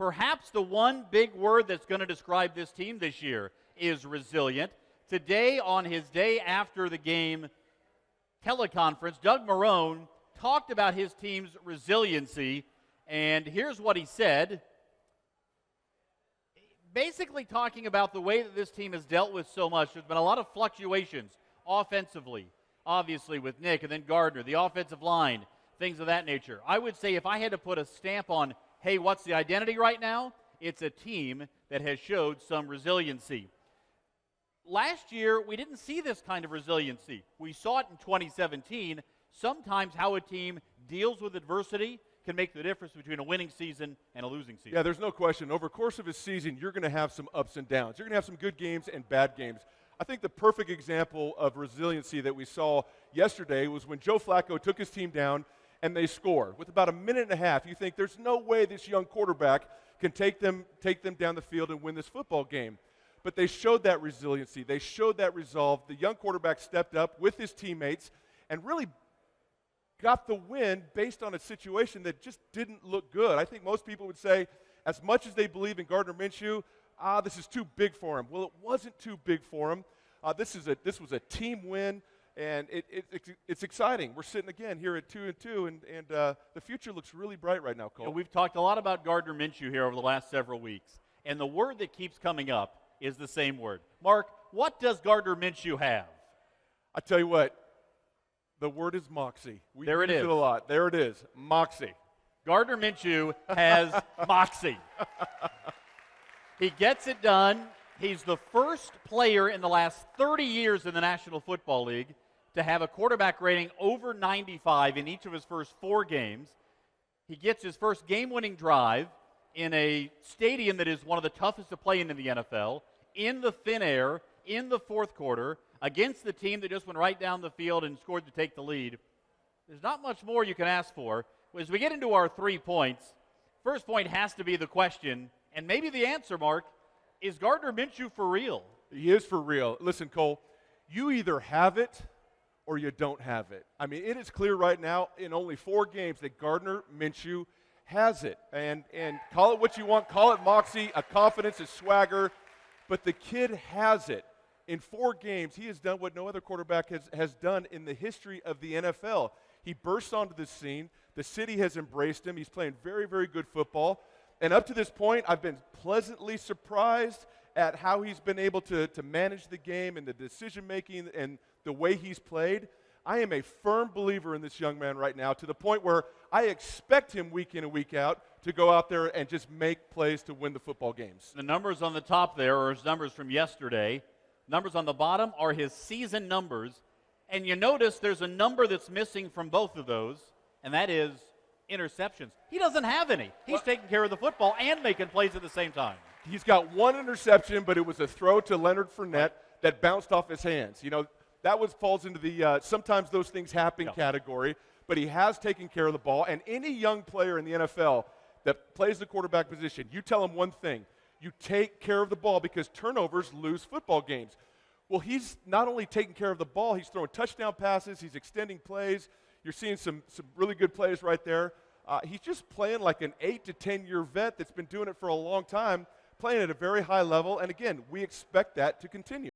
Perhaps the one big word that's going to describe this team this year is resilient. Today, on his day after the game teleconference, Doug Marrone talked about his team's resiliency, and here's what he said. Basically talking about the way that this team has dealt with so much. There's been a lot of fluctuations offensively, obviously with Nick and then Gardner, the offensive line, things of that nature. I would say if I had to put a stamp on, hey, what's the identity right now? It's a team that has showed some resiliency. Last year, we didn't see this kind of resiliency. We saw it in 2017. Sometimes how a team deals with adversity can make the difference between a winning season and a losing season. Yeah, there's no question. Over the course of a season, you're going to have some ups and downs. You're going to have some good games and bad games. I think the perfect example of resiliency that we saw yesterday was when Joe Flacco took his team down and they score. With about a minute and a half, you think there's no way this young quarterback can take them down the field and win this football game. But they showed that resiliency. They showed that resolve. The young quarterback stepped up with his teammates and really got the win based on a situation that just didn't look good. I think most people would say, as much as they believe in Gardner Minshew, this is too big for him. Well, it wasn't too big for him. This was a team win, and it's exciting. We're sitting again here at 2-2, and the future looks really bright right now, Cole. We've talked a lot about Gardner Minshew here over the last several weeks, and the word that keeps coming up is the same word. Mark, what does Gardner Minshew have? I tell you what, the word is moxie. We there it use is. It a lot. There it is, moxie. Gardner Minshew has moxie. He gets it done. He's the first player in the last 30 years in the National Football League to have a quarterback rating over 95 in each of his first 4 games. He gets his first game-winning drive in a stadium that is one of the toughest to play in the NFL, in the thin air, in the fourth quarter, against the team that just went right down the field and scored to take the lead. There's not much more you can ask for. As we get into our 3 points, first point has to be the question, and maybe the answer, Mark, is Gardner Minshew for real? He is for real. Listen, Cole, you either have it or you don't have it. I mean, it is clear right now in only 4 games that Gardner Minshew has it. And call it what you want, call it moxie, a confidence, a swagger, but the kid has it. In 4 games, he has done what no other quarterback has done in the history of the NFL. He bursts onto the scene. The city has embraced him. He's playing very, very good football. And up to this point, I've been pleasantly surprised at how he's been able to manage the game and the decision-making and the way he's played. I am a firm believer in this young man right now, to the point where I expect him week in and week out to go out there and just make plays to win the football games. The numbers on the top there are his numbers from yesterday. Numbers on the bottom are his season numbers. And you notice there's a number that's missing from both of those, and that is interceptions. He doesn't have any. He's taking care of the football and making plays at the same time. He's got 1 interception, but it was a throw to Leonard Fournette that bounced off his hands. You know, that falls into the sometimes those things happen category, but he has taken care of the ball. And any young player in the NFL that plays the quarterback position, you tell him one thing: you take care of the ball, because turnovers lose football games. Well, he's not only taking care of the ball, he's throwing touchdown passes, he's extending plays. You're seeing some really good plays right there. He's just playing like an 8 to 10-year vet that's been doing it for a long time, playing at a very high level. And again, we expect that to continue.